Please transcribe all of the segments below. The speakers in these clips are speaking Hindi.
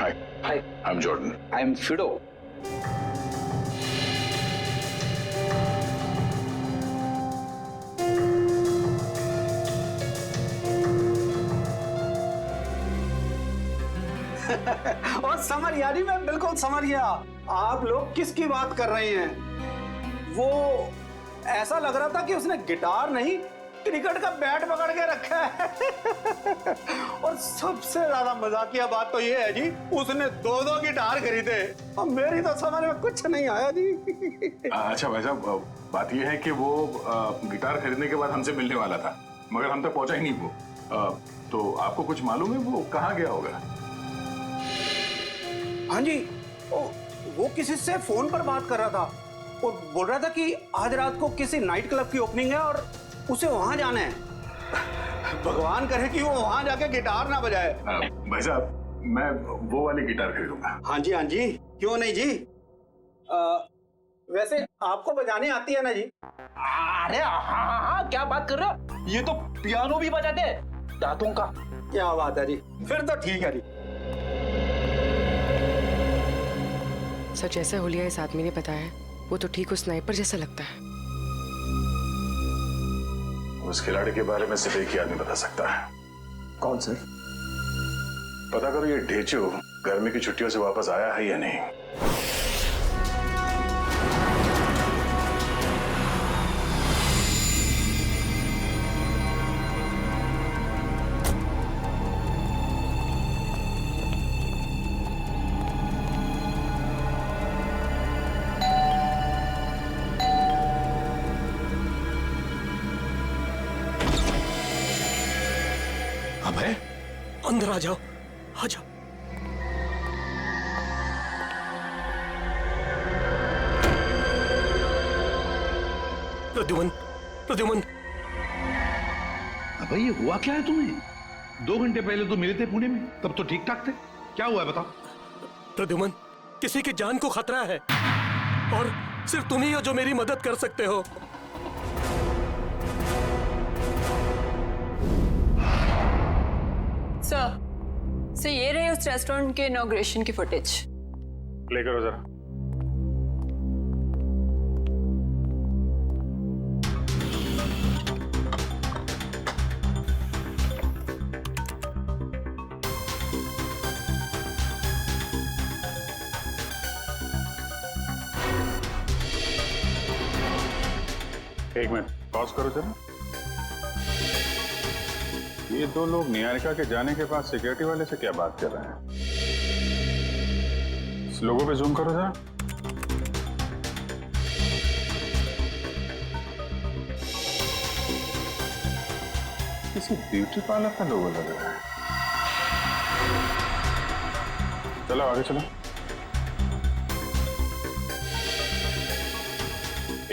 Hi. Hi. I'm Jordan. I'm Fido. और समझ यानी मैं बिल्कुल समझ गया आप लोग किसकी बात कर रहे हैं। वो ऐसा लग रहा था कि उसने गिटार नहीं क्रिकेट का बैट पकड़ के रखा है। और सबसे ज्यादा मजाकिया बात तो ये है जी, उसने दो गिटार खरीदे और मेरी तो समझ में कुछ नहीं आया जी। अच्छा भाई साहब, बात यह है कि वो गिटार खरीदने के बाद हमसे मिलने वाला था, मगर हम तक पहुंचा ही नहीं वो। तो आपको कुछ मालूम है वो कहाँ गया होगा? हाँ जी, वो किसी से फोन पर बात कर रहा था और बोल रहा था कि आज रात को किसी नाइट क्लब की ओपनिंग है और उसे वहां जाना है। भगवान करे कि वो वहां जाके गिटार ना बजाए। भाई साहब, मैं वो वाली गिटार खरीदूंगा। हाँ जी, क्यों नहीं जी। वैसे आपको बजाने आती है ना जी? अरे हाँ, क्या बात कर रहे हो? ये तो पियानो भी बजाते हैं दांतों का। क्या बात है जी, फिर तो ठीक है जी। सर, जैसा हुलिया इस आदमी ने बताया वो तो ठीक उस स्नाइपर जैसा लगता है। उस खिलाड़ी के बारे में सिर्फ एक ही आदमी बता सकता है। कौन सर? पता करो ये ढेचू गर्मी की छुट्टियों से वापस आया है या नहीं। अबे अंदर आ जाओ, आ जाओ। प्रद्युमन, प्रद्युमन। अबे ये हुआ क्या है तुम्हें? 2 घंटे पहले तो मिले थे पुणे में, तब तो ठीक ठाक थे। क्या हुआ है बताओ? प्रद्युमन, किसी की जान को खतरा है और सिर्फ तुम ही हो जो मेरी मदद कर सकते हो। सर, ये रहे उस रेस्टोरेंट के इनॉग्रेशन की फुटेज। प्ले करो जरा। एक मिनट पॉज करो जरा। ये 2 लोग निहारिका के जाने के बाद सिक्योरिटी वाले से क्या बात कर रहे हैं? इस लोगों पे जूम करो जरा। किसी ब्यूटी पार्लर का लोगो लग रहा है। चलो आगे चलो।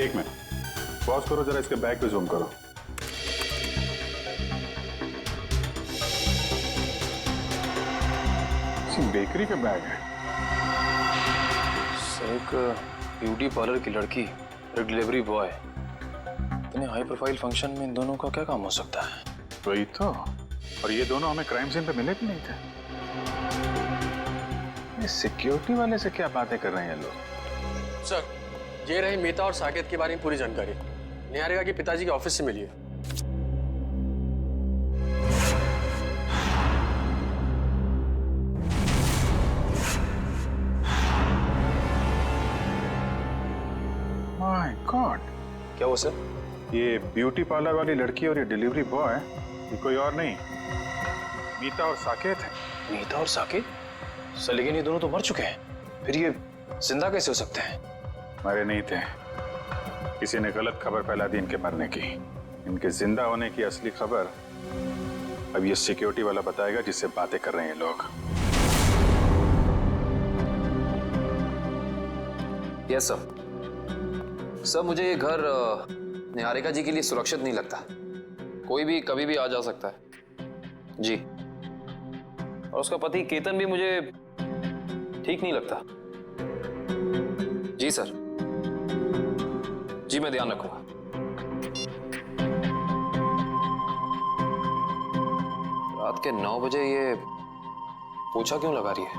एक मिनट पॉज करो जरा, इसके बैग पे जूम करो। बेकरी का बैग है। एक ब्यूटी पार्लर की लड़की, एक डिलीवरी बॉय, इतने हाई प्रोफाइल फंक्शन में इन दोनों का क्या काम हो सकता है? वही तो। और ये दोनों हमें क्राइम सीन पे मिले भी नहीं थे। ये सिक्योरिटी वाले से क्या बातें कर रहे हैं लोग? सर, ये रही मीता और साकेत के बारे में पूरी जानकारी। निहारिका के पिताजी के ऑफिस से मिली है। माय गॉड, क्या हुआ सर? ये ब्यूटी पार्लर वाली लड़की और ये डिलीवरी बॉय, ये कोई और नहीं, मीता और साकेत है। मीता और साकेत? सर लेकिन ये दोनों तो मर चुके हैं, फिर ये जिंदा कैसे हो सकते हैं? मरे नहीं थे, किसी ने गलत खबर फैला दी इनके मरने की। इनके जिंदा होने की असली खबर अब ये सिक्योरिटी वाला बताएगा जिससे बातें कर रहे हैं लोग। Yes sir. सर मुझे ये घर निहारिका जी के लिए सुरक्षित नहीं लगता। कोई भी कभी भी आ जा सकता है जी। और उसका पति केतन भी मुझे ठीक नहीं लगता। जी सर, जी मैं ध्यान रखूंगा। रात के 9 बजे ये पोछा क्यों लगा रही है?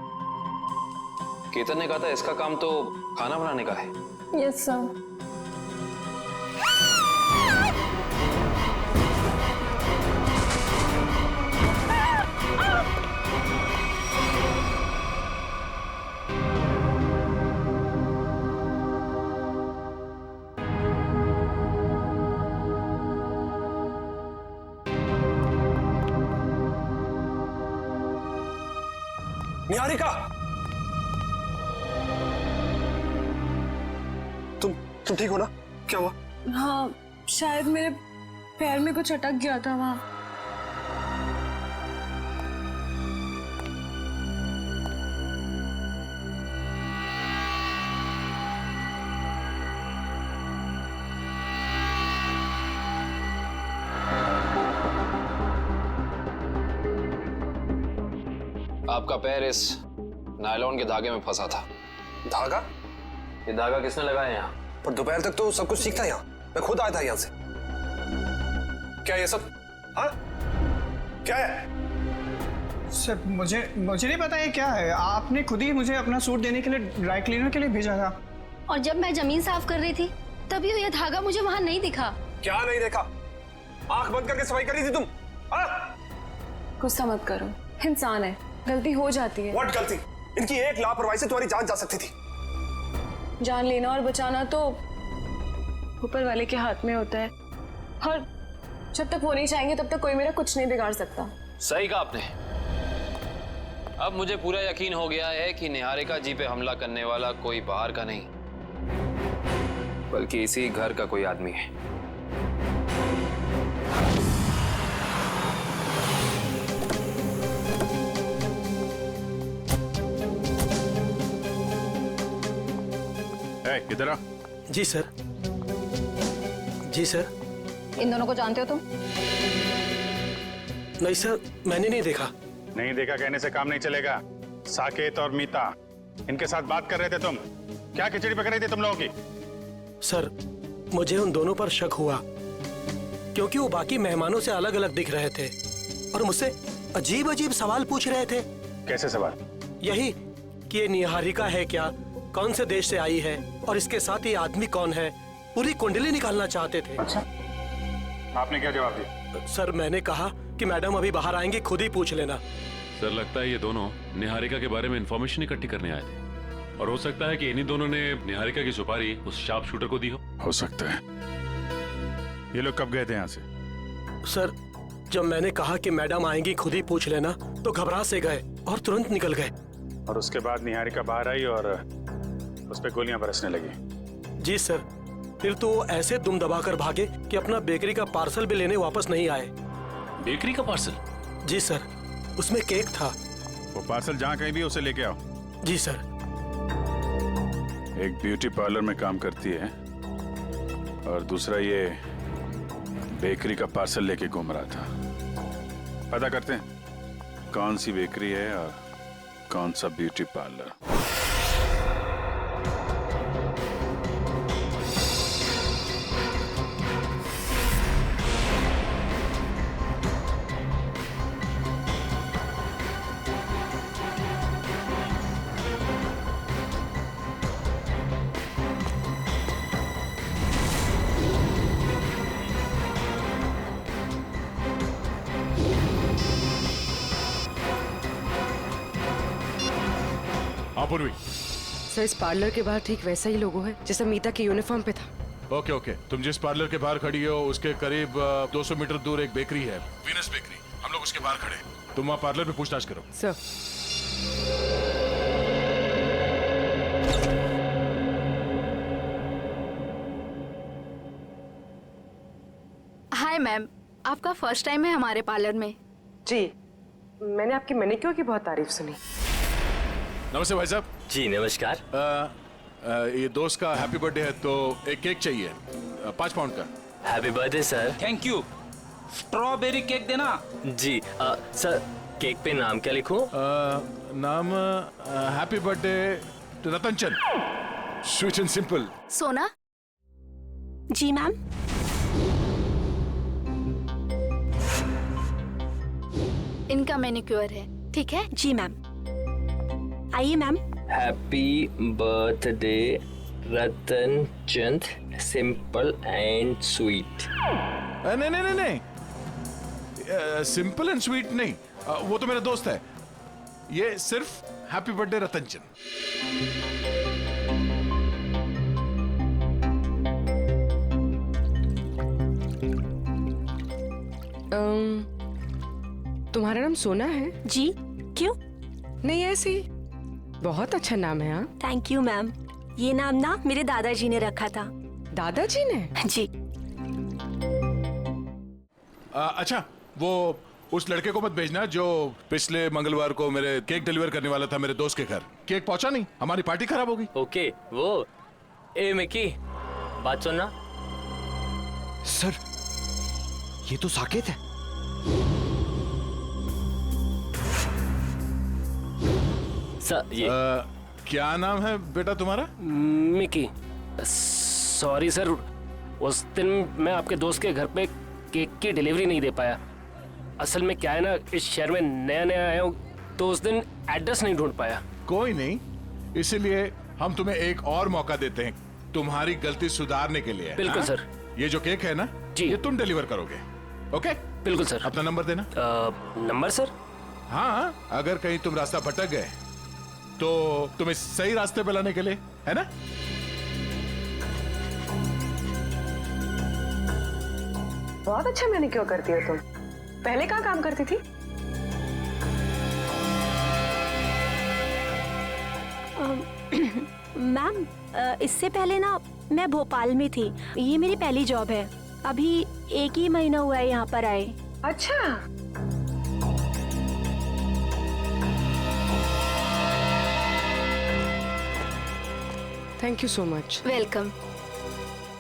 केतन ने कहा था इसका काम तो खाना बनाने का है। Yes sir. निहारिका, तुम ठीक हो ना? क्या हुआ? हाँ, शायद मेरे पैर में कुछ अटक गया था वहाँ। आपका पैर इस नायलॉन के धागे में फंसा था। धागा? ये धागा किसने लगाया यहाँ? पर दोपहर तक तो सब कुछ ठीक था यहाँ। मैं खुद आया था यहाँ से। क्या ये सब? हाँ? क्या है? सर मुझे नहीं पता ये क्या है। आपने खुद ही मुझे अपना सूट देने के लिए ड्राई क्लीनर के लिए भेजा था। और जब मैं जमीन साफ कर रही थी तभी ये धागा मुझे वहां नहीं दिखा। क्या नहीं देखा? आंख बंद करके सफाई कर रही थी तुम? गुस्सा मत करो, इंसान है, गलती हो जाती है। व्हाट गलती? इनकी एक लापरवाही से तुम्हारी जान जा सकती थी। जान लेना और बचाना तो ऊपर वाले के हाथ में होता है, और जब तक वो नहीं चाहेंगे तब तक कोई मेरा कुछ नहीं बिगाड़ सकता। सही कहा आपने। अब मुझे पूरा यकीन हो गया है कि निहारिका जी पे हमला करने वाला कोई बाहर का नहीं, बल्कि इसी घर का कोई आदमी है। इधर आ। जी सर। जी सर। इन दोनों को जानते हो तुम? नहीं सर, मैंने नहीं देखा। नहीं देखा कहने से काम नहीं चलेगा। साकेत और मीता, इनके साथ बात कर रहे थे तुम। क्या खिचड़ी पक रही थी तुम लोगों की? सर, मुझे उन दोनों पर शक हुआ क्योंकि वो बाकी मेहमानों से अलग अलग दिख रहे थे और मुझसे अजीब अजीब सवाल पूछ रहे थे। कैसे सवाल? यही कि ये निहारिका है क्या, कौन से देश से आई है और इसके साथ ये आदमी कौन है, पूरी कुंडली निकालना चाहते थे। अच्छा, आपने क्या जवाब दिया? सर, मैंने कहा कि मैडम अभी बाहर आएंगी, खुद ही पूछ लेना। सर, लगता है ये दोनों निहारिका के बारे में इंफॉर्मेशन इकट्ठी करने आए थे और हो सकता है कि इन्हीं दोनों ने निहारिका की सुपारी उस शार्प शूटर को दी हो सकता है। ये लोग कब गए थे यहाँ से? सर, जब मैंने कहा कि मैडम आएंगी, खुद ही पूछ लेना, तो घबरा से गए और तुरंत निकल गए। और उसके बाद निहारिका बाहर आई और उस पे गोलियां बरसने लगी। जी सर, फिर तो वो ऐसे दुम दबाकर भागे कि अपना बेकरी का पार्सल भी लेने वापस नहीं आए। बेकरी का पार्सल? जी सर, उसमें केक था। वो पार्सल जहाँ कहीं भी उसे लेके आओ। जी सर। एक ब्यूटी पार्लर में काम करती है और दूसरा ये बेकरी का पार्सल लेके घूम रहा था। पता करते हैं कौन सी बेकरी है और कौन सा ब्यूटी पार्लर। पूर्वी, सर, इस पार्लर के बाहर ठीक वैसा ही लोगो है जैसा मीता के यूनिफॉर्म पे था। ओके ओके, तुम जिस पार्लर के बाहर खड़ी हो उसके करीब 200 मीटर दूर एक बेकरी है, वीनस बेकरी। हम लोग उसके बाहर खड़े हैं। तुम वहाँ पार्लर में पूछताछ करो। सर। हाय मैम, आपका फर्स्ट टाइम है हमारे पार्लर में? जी, मैंने आपकी मैनिक्योर की बहुत तारीफ सुनी। नमस्ते भाई साहब। जी नमस्कार। ये दोस्त का हैप्पी बर्थडे है तो एक केक चाहिए 5 पाउंड का। Happy birthday sir. Thank you. Strawberry cake देना। जी सर, केक पे नाम क्या लिखूं? नाम happy birthday Ratan Chand, sweet and simple. सोना? जी मैम। इनका मैनिक्योर है, ठीक है? जी मैम। आइए ma'am. Happy birthday Ratan Chand, simple and sweet. नहीं नहीं नहीं नहीं, सिंपल एंड स्वीट नहीं, वो तो मेरा दोस्त है। ये सिर्फ हैप्पी बर्थडे रतन चंद। तुम्हारा नाम सोना है? जी, क्यों? नहीं ऐसे ही, बहुत अच्छा नाम है। हाँ, थैंक यू मैम। ये नाम ना मेरे दादाजी ने रखा था। दादाजी ने? जी। अच्छा, वो उस लड़के को मत भेजना जो पिछले मंगलवार को मेरे केक डिलीवर करने वाला था मेरे दोस्त के घर। केक पहुंचा नहीं, हमारी पार्टी खराब हो गई। ओके, वो ए मिकी, बात सुनना। सर, ये तो साकेत है। सर, ये क्या नाम है बेटा तुम्हारा? मिकी। सॉरी सर, उस दिन मैं आपके दोस्त के घर पे केक की डिलीवरी नहीं दे पाया। असल में क्या है ना, इस शहर में नया नया आया हूँ तो उस दिन एड्रेस नहीं ढूंढ पाया। कोई नहीं, इसीलिए हम तुम्हें एक और मौका देते हैं तुम्हारी गलती सुधारने के लिए। बिल्कुल हाँ? सर। ये जो केक है ना जी, ये तुम डिलीवर करोगे। ओके? बिल्कुल सर। अपना नंबर देना। Number sir? हाँ, अगर कहीं तुम रास्ता भटक गए तो तुम्हें सही रास्ते पे लाने के लिए, है ना? बहुत अच्छा मैनिक्योर करती हो तुम। पहले कहाँ काम करती थी? मैम, इससे पहले ना मैं भोपाल में थी। ये मेरी पहली जॉब है। अभी 1 ही महीना हुआ है यहाँ पर आए। अच्छा, thank you so much. Welcome.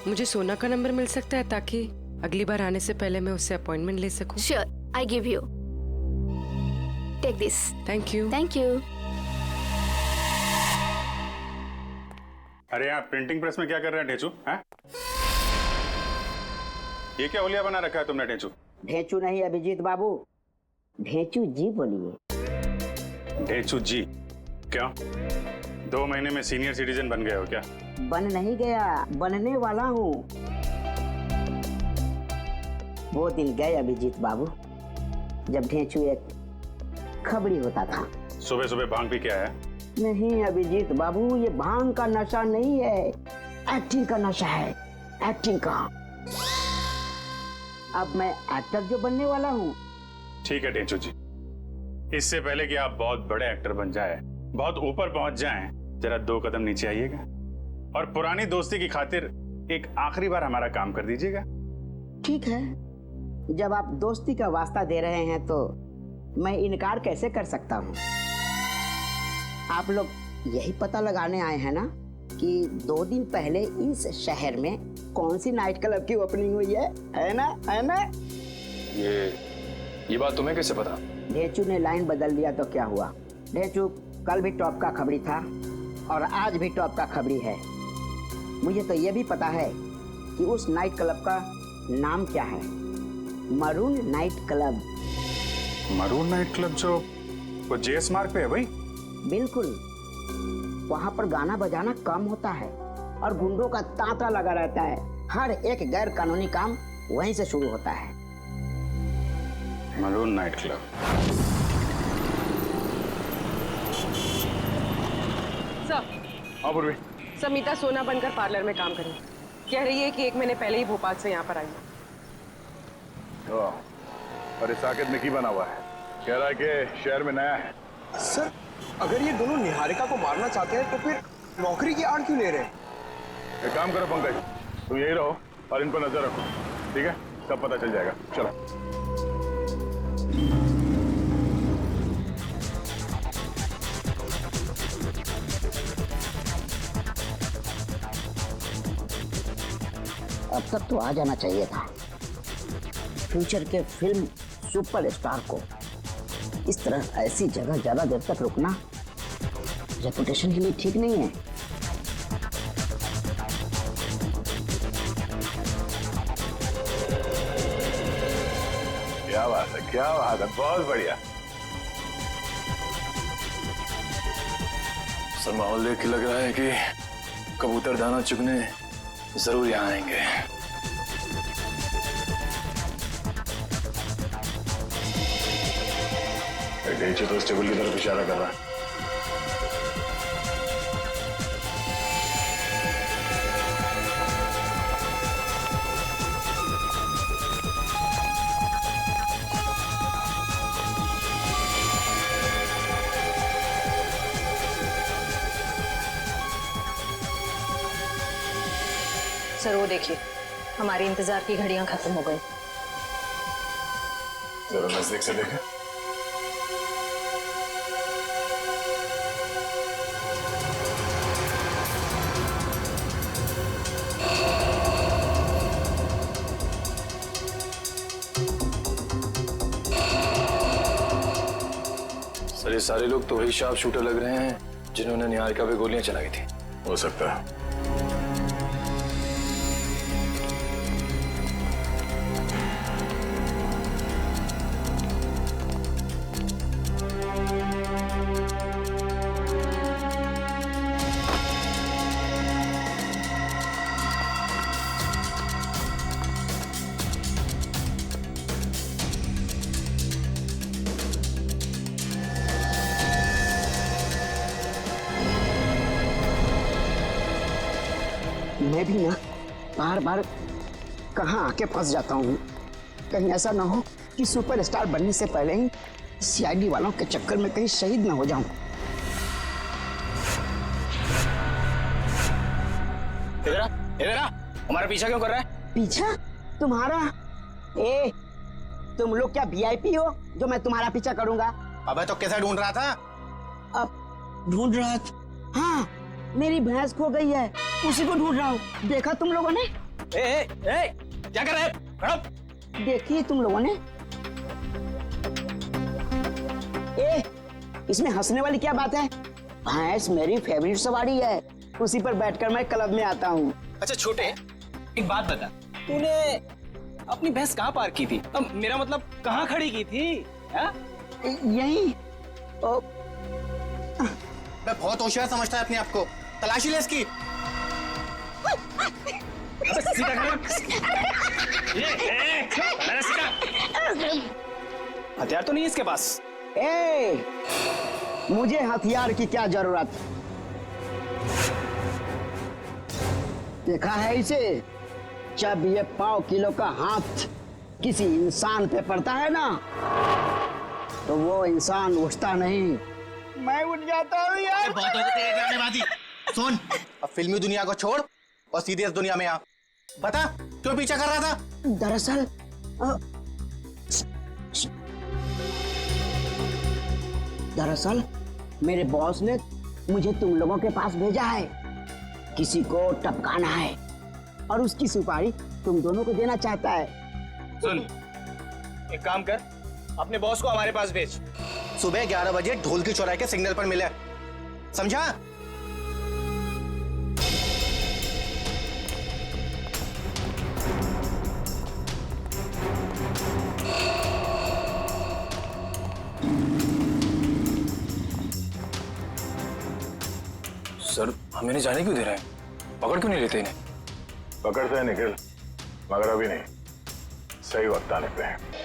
मुझे सोना का नंबर मिल सकता है ताकि अगली बार आने से पहले मैं उससे अपॉइंटमेंट ले सकूं? Sure, I give you. Take this. Thank you. Thank you. अरे यहाँ प्रिंटिंग प्रेस में क्या कर रहे हैं ढेंचू? हैं? ये क्या होलिया बना रखा है तुमने ढेंचू? ढेंचू नहीं अभिजीत बाबू, ढेंचू जी बोलिए। ढेंचू जी? क्या 2 महीने में सीनियर सिटीजन बन गए हो क्या? बन नहीं गया, बनने वाला हूँ। वो दिन गए अभिजीत बाबू जब ढेंचू एक खबड़ी होता था। सुबह सुबह भांग पी के आया? नहीं अभिजीत बाबू, ये भांग का नशा नहीं है, एक्टिंग का नशा है, एक्टिंग का। अब मैं एक्टर जो बनने वाला हूँ। ठीक है ढेंचू जी, इससे पहले कि आप बहुत बड़े एक्टर बन जाए, बहुत ऊपर पहुंच जाएं, जरा 2 कदम नीचे आइएगा और पुरानी दोस्ती की खातिर एक आखिरी बार हमारा काम कर दीजिएगा। ठीक है, जब आप दोस्ती का वास्ता दे रहे हैं तो मैं इनकार कैसे कर सकता हूँ। आप लोग यही पता लगाने आए हैं ना कि 2 दिन पहले इस शहर में कौन सी नाइट क्लब की ओपनिंग हुई है ना? है ना? ये बात तुम्हें कैसे पता? ढेंचू ने लाइन बदल दिया तो क्या हुआ? ढेंचू कल भी टॉप का खबरी था और आज भी टॉप का खबरी है। मुझे तो ये भी पता है कि उस नाइट क्लब का नाम क्या है, maroon night club. Maroon night club जो वो जेएस मार्ग पे है भाई? बिल्कुल, वहाँ पर गाना बजाना कम होता है और गुंडों का तांता लगा रहता है। हर एक गैर कानूनी काम वहीं से शुरू होता है। Maroon night club. सर। हाँ पूर्वी। समीता सोना बनकर पार्लर में काम करें। कह रही है कि 1 महीने पहले ही भोपाल से यहाँ पर आई है। और इस साकेत में की बना हुआ है, कह रहा है कि शहर में नया है। सर, अगर ये दोनों निहारिका को मारना चाहते हैं तो फिर नौकरी की आड़ क्यों ले रहे हैं? एक काम करो पंकज, तुम यही रहो और इन पर नजर रखो, ठीक है? सब पता चल जाएगा। चलो। अब तक तो आ जाना चाहिए था। फ्यूचर के फिल्म सुपरस्टार को इस तरह ऐसी जगह ज्यादा देर तक रुकना रेपुटेशन के लिए ठीक नहीं है। क्या बात है, क्या बात है, बहुत बढ़िया। सर माहौल देख के लग रहा है कि कबूतर दाना चुगने जरूर यहाँ आएंगे। नीचे तो इस टेबल की तरफ इशारा कर रहा है। सर वो देखिए, हमारे इंतजार की घड़ियां खत्म हो गई। जरा नजदीक से देखें। सर ये सारे लोग तो वही शार्प शूटर लग रहे हैं जिन्होंने निहारिका पे गोलियां चलाई थी। हो सकता है। मैं भी ना बार बार कहाँ आके फंस जाता हूँ। कहीं ऐसा ना हो कि सुपरस्टार बनने से पहले ही सीआईडी वालों के चक्कर में कहीं शहीद ना हो जाऊं। इधर आ, हमारा पीछा क्यों कर रहा है? पीछा? तुम्हारा? ए, तुम लोग क्या वीआईपी हो जो मैं तुम्हारा पीछा करूंगा? अबे तो कैसा ढूंढ रहा था? अब ढूंढ रहा था? हाँ, मेरी भैंस खो गई है, उसी को ढूंढ रहा हूँ। देखा तुम लोगों ने? क्या कर रहे हैं? देखिए तुम लोगों ने? ए, इसमें हंसने वाली क्या बात है? भैंस मेरी फेवरेट सवारी है, उसी पर बैठकर मैं क्लब में आता हूँ। अच्छा छोटे, एक बात बता, तूने अपनी भैंस कहाँ पार्क की थी? अब मेरा मतलब कहाँ खड़ी की थी? यहीं। मैं बहुत होशियार समझता है अपने आप को। तलाशी ले इसकी। हथियार तो नहीं है इसके पास। ए, मुझे हथियार की क्या जरूरत? देखा है इसे? जब ये 1.5 किलो का हाथ किसी इंसान पे पड़ता है ना, तो वो इंसान उठता नहीं, मैं उठ जाता हूँ यार। बहुत हो गई तेरी ड्रामेबाजी। सुन, अब फिल्मी दुनिया को छोड़ और सीधे इस दुनिया में आ। बता, क्यों पीछा कर रहा था? दरअसल मेरे बॉस ने मुझे तुम लोगों के पास भेजा है। किसी को टपकाना है और उसकी सुपारी तुम दोनों को देना चाहता है। सुन, एक काम कर, अपने बॉस को हमारे पास भेज। सुबह 11 बजे ढोल की चौराहे के सिग्नल पर मिले, समझा? सर हमें नहीं जाने क्यों दे रहे हैं? पकड़ क्यों नहीं लेते इन्हें? पकड़ते हैं निखिल, मगर अभी नहीं, सही वक्त आने पे है।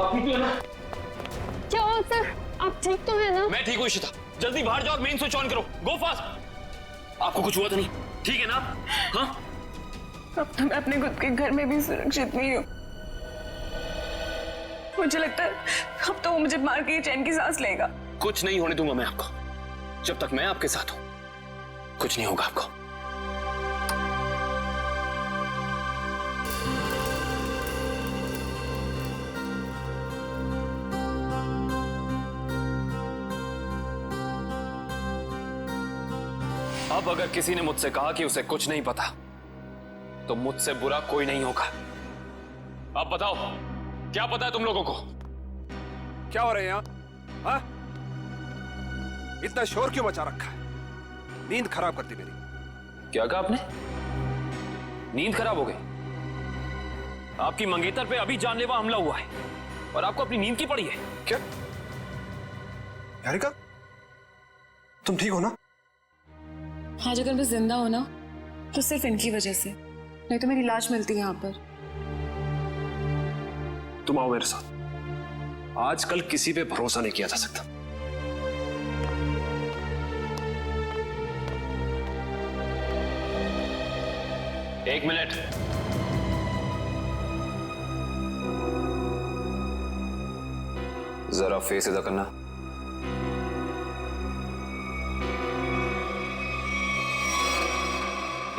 आप ठीक हो ना? क्या हुआ सर? आप ठीक तो है ना? मैं ठीक हूँ इशिता। जल्दी बाहर जाओ और मेन स्विच ऑन करो। गो फास्ट। आपको कुछ हुआ तो नहीं? ठीक है ना? हाँ? अब तो मैं अपने खुद के घर में भी सुरक्षित नहीं हूँ। मुझे लगता है अब तो वो मुझे मार के चैन की सांस लेगा। कुछ नहीं होने दूंगा मैं आपको। जब तक मैं आपके साथ हूं कुछ नहीं होगा आपको। अब अगर किसी ने मुझसे कहा कि उसे कुछ नहीं पता तो मुझसे बुरा कोई नहीं होगा। अब बताओ क्या पता है तुम लोगों को? क्या हो रहे हैं यहाँ? हाँ? इतना शोर क्यों मचा रखा है? नींद खराब करती मेरी। क्या कहा आपने? नींद खराब हो गई? आपकी मंगेतर पे अभी जानलेवा हमला हुआ है और आपको अपनी नींद की पड़ी है क्या? निहारिका, तुम ठीक हो ना? आज अगर मैं जिंदा हो ना तो सिर्फ इनकी वजह से, नहीं तो मेरी लाश मिलती है यहाँ पर। तुम आओ मेरे साथ। आजकल किसी पे भरोसा नहीं किया जा सकता। एक मिनट। जरा फेस इधर करना।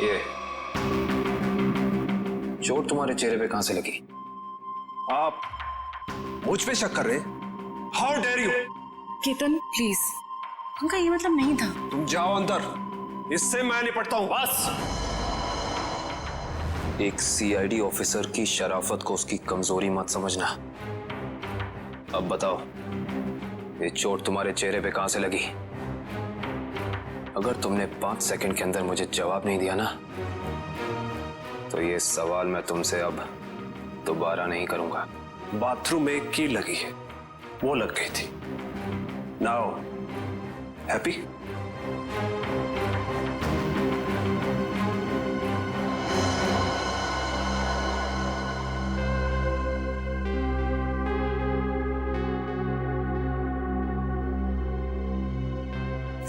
ये चोट तुम्हारे चेहरे पे कहां से लगी? आप मुझ पे शक कर रहे? How dare you! Ketan please, उनका ये मतलब नहीं था। तुम जाओ अंदर, इससे मैं निपटता हूं। बस। एक सीआईडी ऑफिसर की शराफत को उसकी कमजोरी मत समझना। अब बताओ ये चोट तुम्हारे चेहरे पे कहां से लगी? अगर तुमने 5 सेकंड के अंदर मुझे जवाब नहीं दिया ना तो ये सवाल मैं तुमसे अब दोबारा नहीं करूंगा। बाथरूम में एक कील लगी है, वो लग गई थी। Now happy?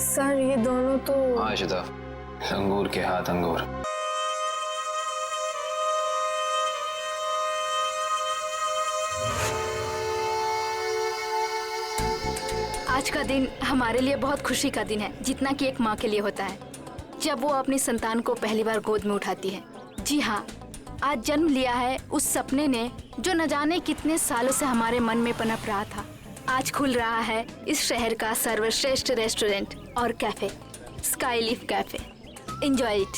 सर ये दोनों तो... हाँ इशिता, अंगूर के हाथ अंगूर। आज का दिन हमारे लिए बहुत खुशी का दिन है, जितना कि एक माँ के लिए होता है जब वो अपनी संतान को पहली बार गोद में उठाती है। जी हाँ, आज जन्म लिया है उस सपने ने जो न जाने कितने सालों से हमारे मन में पनप रहा था। आज खुल रहा है इस शहर का सर्वश्रेष्ठ रेस्टोरेंट और cafe, sky leaf cafe. Enjoy it.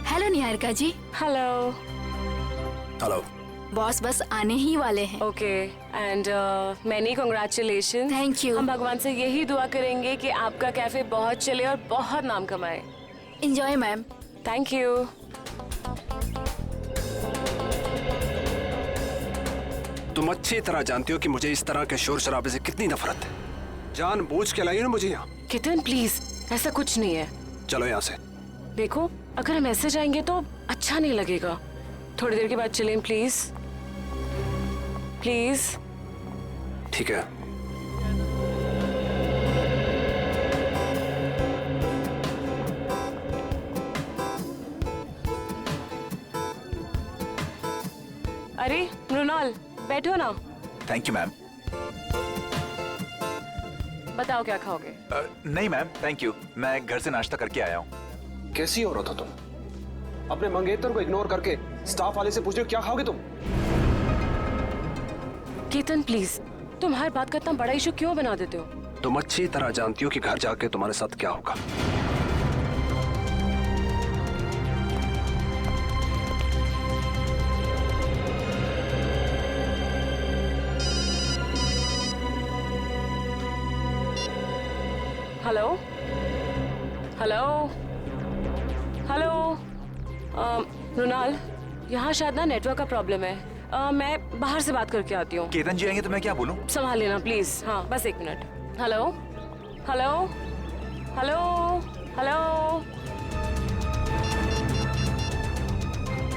Hello Niharika ji. Hello. Hello. Boss बस आने ही वाले हैं। Okay and many congratulation. Thank you. हम भगवान से यही दुआ करेंगे कि आपका कैफे बहुत चले और बहुत नाम कमाए। Enjoy ma'am. Thank you. तुम अच्छी तरह जानती हो कि मुझे इस तरह के शोर शराबे से कितनी नफरत है। जानबूझ के लाई हो ना मुझे यहाँ। कितन प्लीज, ऐसा कुछ नहीं है। चलो यहाँ से। देखो अगर हम ऐसे जाएंगे तो अच्छा नहीं लगेगा। थोड़ी देर के बाद चलें प्लीज। प्लीज। ठीक है। अरे मृणाल बैठो ना। Thank you ma'am. बताओ क्या खाओगे? नहीं मैम थैंक यू, मैं घर से नाश्ता करके आया हूँ। कैसी औरत हो तुम? अपने मंगेतर को इग्नोर करके स्टाफ वाले से पूछ रहे हो क्या खाओगे तुम? केतन प्लीज, तुम हर बात का इतना बड़ा इशू क्यों बना देते हो? तुम अच्छी तरह जानती हो कि घर जाके तुम्हारे साथ क्या होगा। हेलो हेलो हेलो मृणाल, यहाँ शायद ना नेटवर्क का प्रॉब्लम है। मैं बाहर से बात करके आती हूँ। केतन जी आएंगे तो मैं क्या बोलूँ? संभाल लेना प्लीज। हाँ बस 1 मिनट। Hello hello hello hello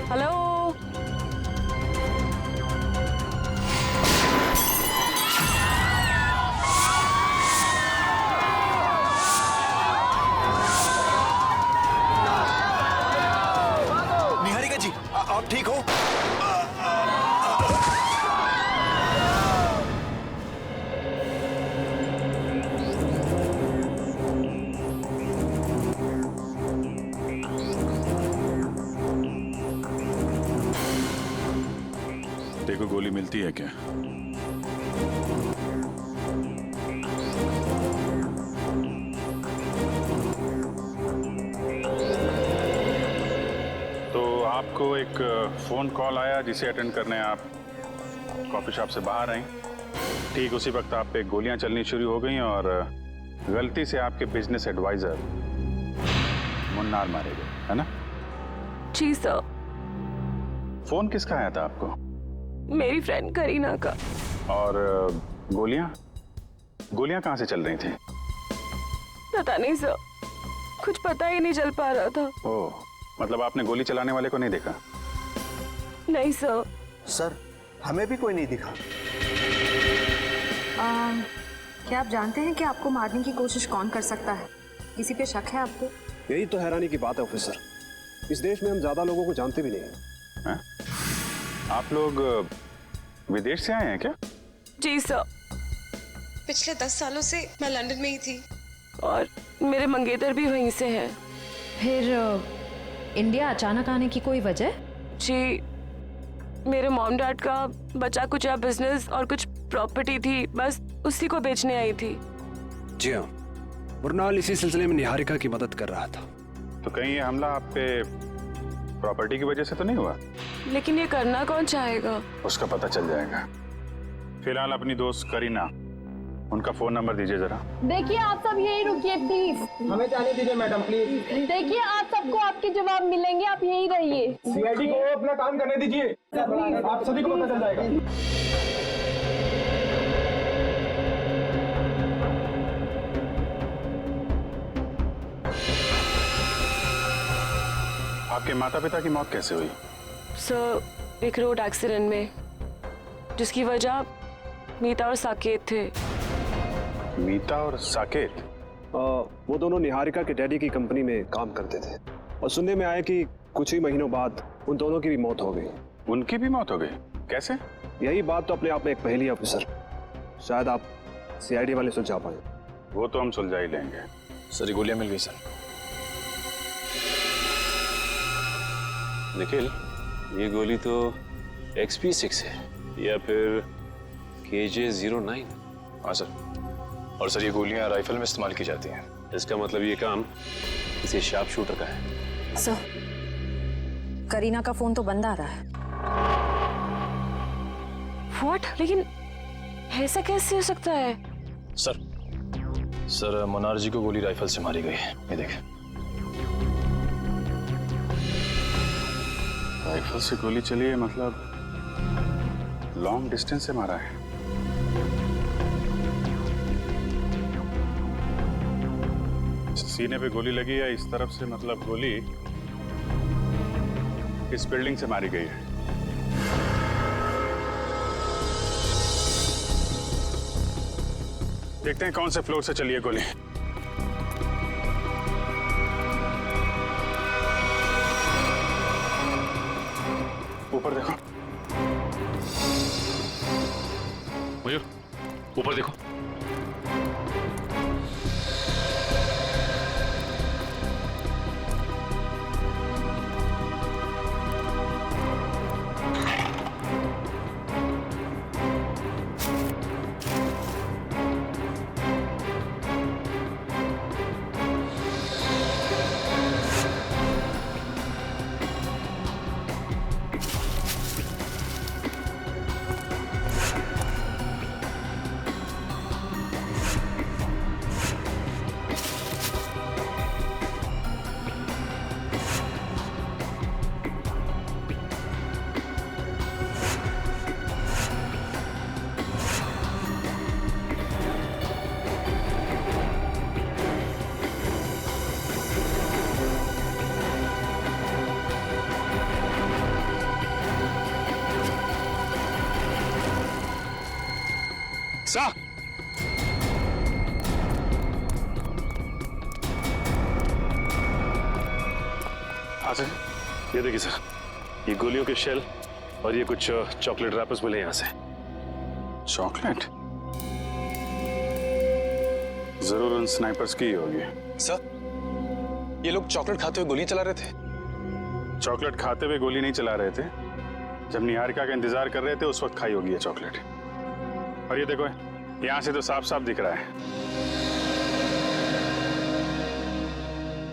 hello. Niharika ji, आप ठीक हो? देखो गोली मिलती है क्या? तो आपको एक फोन कॉल आया जिसे अटेंड करने आप कॉफी शॉप से बाहर आई। ठीक उसी वक्त आप पे गोलियां चलनी शुरू हो गई और गलती से आपके बिजनेस एडवाइजर मुन्नार मारे गए, है ना? जी सर। फोन किसका आया था आपको? मेरी फ्रेंड करीना का। और गोलियां कहाँ से चल रही थी? पता नहीं सर, कुछ पता ही नहीं चल पा रहा था। ओह, मतलब आपने गोली चलाने वाले को नहीं देखा? नहीं सर। सर, हमें भी कोई नहीं दिखा। क्या आप जानते हैं कि आपको मारने की कोशिश कौन कर सकता है? किसी पे शक है आपको? यही तो हैरानी की बात है ऑफिसर, इस देश में हम ज्यादा लोगों को जानते भी नहीं हैं। आप लोग विदेश से आए हैं क्या? जी सर। पिछले 10 सालों से मैं लंदन में ही थी और मेरे मंगेतर भी वहीं से हैं। फिर इंडिया अचानक आने की कोई वजह? जी, मेरे मॉम डैड का बचा कुछ बिजनेस और कुछ प्रॉपर्टी थी, बस उसी को बेचने आई थी। जी हाँ, मुरनाल इसी सिलसिले में निहारिका की मदद कर रहा था। तो कहीं ये हमला आप पे प्रॉपर्टी की वजह से तो नहीं हुआ? लेकिन ये करना कौन चाहेगा? उसका पता चल जाएगा। फिलहाल अपनी दोस्त करीना, उनका फोन नंबर दीजिए जरा। देखिए आप सब यही रुकिए प्लीज। हमें जाने दीजिए मैडम प्लीज। देखिए आप सबको आपके जवाब मिलेंगे, आप यही रहिए। सीआईडी को अपना काम करने दीजिए, आप सभी को पता चल जाएगा। आपके माता पिता की मौत कैसे हुई? सर, एक रोड एक्सीडेंट में, जिसकी वजह मीता और साकेत थे। मीता और साकेत? वो दोनों निहारिका के डैडी की कंपनी में काम करते थे और सुनने में आया कि कुछ ही महीनों बाद उन दोनों की भी मौत हो गई। उनकी भी मौत हो गई? कैसे? यही बात तो अपने आप में एक पहेली है ऑफिसर, शायद आप सीआईडी वाले सुलझा पाए। वो तो हम सुलझा ही लेंगे। सर, गोलियां मिल गई सर। निखिल, ये गोली तो XP6 है या फिर KJ09? हाँ सर, और सर ये गोलियां राइफल में इस्तेमाल की जाती हैं। इसका मतलब ये काम किसी शार्प शूटर का है। सर, करीना का फोन तो बंद आ रहा है। व्हाट? लेकिन ऐसा कैसे हो सकता है? सर मुन्नार जी को गोली राइफल से मारी गई है, ये देखें। राइफल से गोली चली है, मतलब लॉन्ग डिस्टेंस से मारा है। सीने पे गोली लगी है इस तरफ से, मतलब गोली इस बिल्डिंग से मारी गई है। देखते हैं कौन से फ्लोर से चली है गोली। ऊपर देखो। मयूर, ऊपर देखो। सा हाँ सर, ये देखिए सर, ये गोलियों के शेल और ये कुछ चॉकलेट रैपर्स मिले यहाँ से। चॉकलेट? जरूर उन स्नाइपर्स की ही होगी। सर, ये लोग चॉकलेट खाते हुए गोली चला रहे थे। चॉकलेट खाते हुए गोली नहीं चला रहे थे, जब निहारिका का इंतजार कर रहे थे उस वक्त खाई होगी ये चॉकलेट। और ये देखो, यहाँ से तो साफ साफ दिख रहा है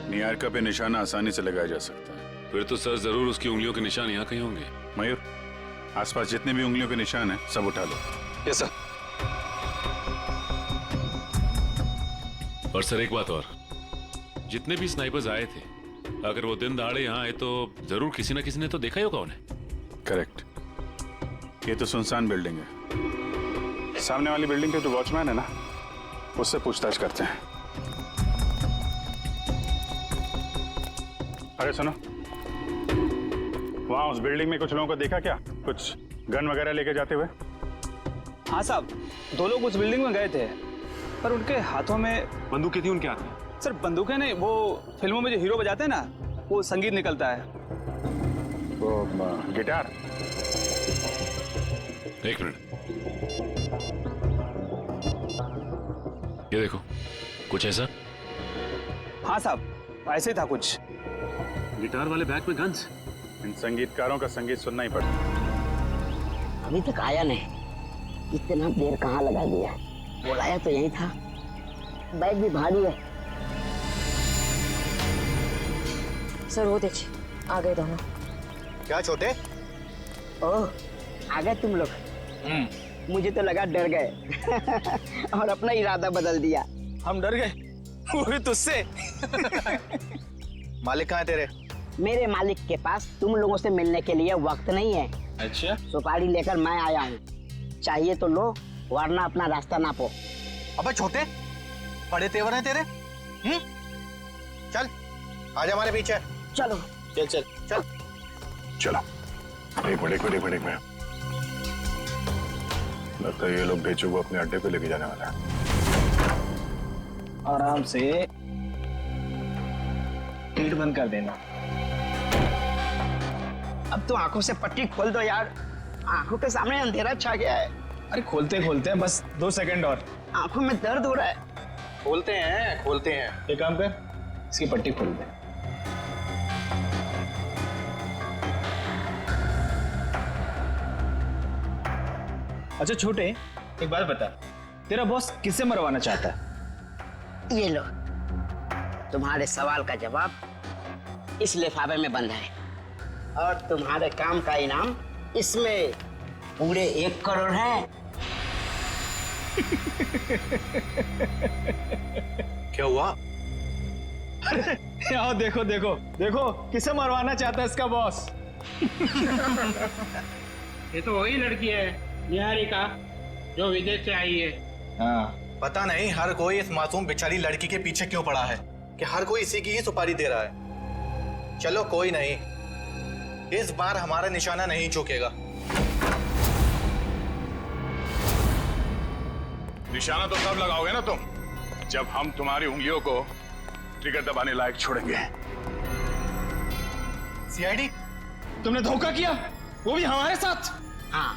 निहारिका पे निशाना आसानी से लगाया जा सकता है। फिर तो सर जरूर उसकी उंगलियों के निशान यहाँ कहीं होंगे। मयूर, आसपास जितने भी उंगलियों के निशान हैं सब उठा लो। Yes sir. और सर एक बात और, जितने भी स्नाइपर्स आए थे, अगर वो दिन दहाड़े यहाँ आए तो जरूर किसी ना किसी ने तो देखा ही होगा उन्हें। करेक्ट। ये तो सुनसान बिल्डिंग है। सामने वाली बिल्डिंग पे जो वॉचमैन है ना, उससे पूछताछ करते हैं। अरे सुनो, वहां उस बिल्डिंग में कुछ लोगों को देखा क्या? कुछ गन वगैरह लेके जाते हुए? हाँ साहब, 2 लोग उस बिल्डिंग में गए थे, पर उनके हाथों में बंदूकें थी उनके हाथ में। सर बंदूकें नहीं, वो फिल्मों में जो हीरो बजाते हैं ना, वो संगीत निकलता है। वो गिटार? एक मिनट, ये देखो, कुछ ऐसा? हाँ साहब, ऐसे ही था कुछ। गिटार वाले बैग में गन्स। इन संगीतकारों का संगीत सुनना ही पड़ता। अभी तक आया नहीं, इतना देर कहाँ लगा दिया? बुलाया तो यही था, बैग भी भारी है। सर वो देखिए, आ गए दोनों। क्या छोटे? ओह, आ गए तुम लोग। मुझे तो लगा डर गए और अपना इरादा बदल दिया। हम डर गए, वो भी तुझसे। मालिक कहाँ है तेरे? मेरे मालिक के पास तुम लोगों से मिलने के लिए वक्त नहीं है। अच्छा, सुपारी लेकर मैं आया हूँ, चाहिए तो लो, वरना अपना रास्ता नापो। अबे छोटे, बड़े तेवर हैं तेरे। चल, आजा हमारे पीछे। चलो। चल चल चल। चलो। एक मिनट। लगता है ये लोग बेचू को अपने अड्डे पे लेके जाने वाला है। आराम से गेट बंद कर देना। अब तो आंखों से पट्टी खोल दो यार, आंखों के सामने अंधेरा छा गया है। अरे खोलते खोलते बस 2 सेकंड और। आंखों में दर्द हो रहा है। खोलते हैं। एक काम कर, इसकी पट्टी खोल दे। अच्छा छोटे, एक बात बता, तेरा बॉस किससे मरवाना चाहता है? ये लो, तुम्हारे सवाल का जवाब इस लिफाफे में बंद है, और तुम्हारे काम का इनाम इसमें पूरे 1 करोड़ है। क्या हुआ? यहाँ देखो किसे मरवाना चाहता है इसका बॉस। ये तो वही लड़की है निहारिका, जो विदेश से आई है। हाँ, पता नहीं हर कोई इस मासूम बेचारी लड़की के पीछे क्यों पड़ा है, कि हर कोई इसी की ही सुपारी दे रहा है। चलो कोई नहीं, इस बार हमारा निशाना नहीं चूकेगा। निशाना तो तब लगाओगे ना तुम, जब हम तुम्हारी उंगलियों को ट्रिगर दबाने लायक छोड़ेंगे। सीआईडी, तुमने धोखा किया, वो भी हमारे साथ। हाँ,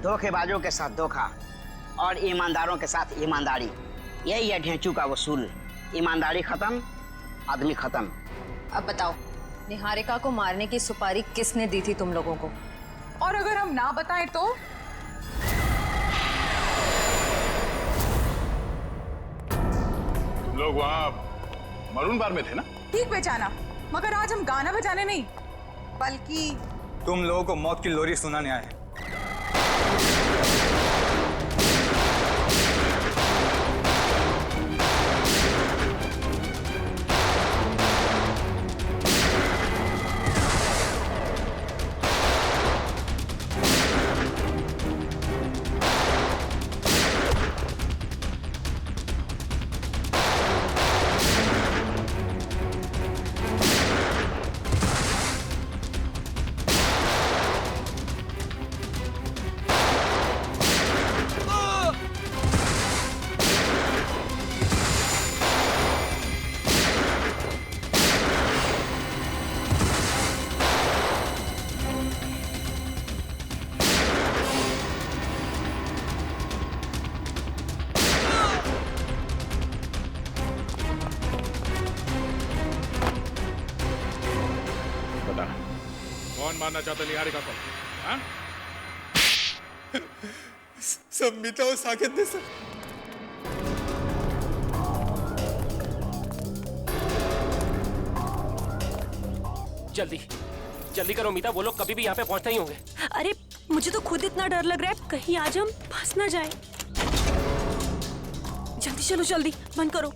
धोखेबाजों के साथ धोखा और ईमानदारों के साथ ईमानदारी, यही है ढेंचू का वसूल। ईमानदारी खत्म, आदमी खत्म। अब बताओ, निहारिका को मारने की सुपारी किसने दी थी तुम लोगों को? और अगर हम ना बताएं तो? तुम लोग वहाँ मरून बार में थे ना? ठीक पहचाना, मगर आज हम गाना बजाने नहीं, बल्कि तुम लोगों को मौत की लोरी सुनाने आए हैं। कौन मारना चाहता निहारिका को? हाँ? सब मीता और साकेत ने सर। जल्दी जल्दी करो मीता, वो लोग कभी भी यहाँ पे पहुंचते ही होंगे। अरे मुझे तो खुद इतना डर लग रहा है, कहीं आज हम फंस ना जाए। जल्दी चलो, जल्दी बंद करो।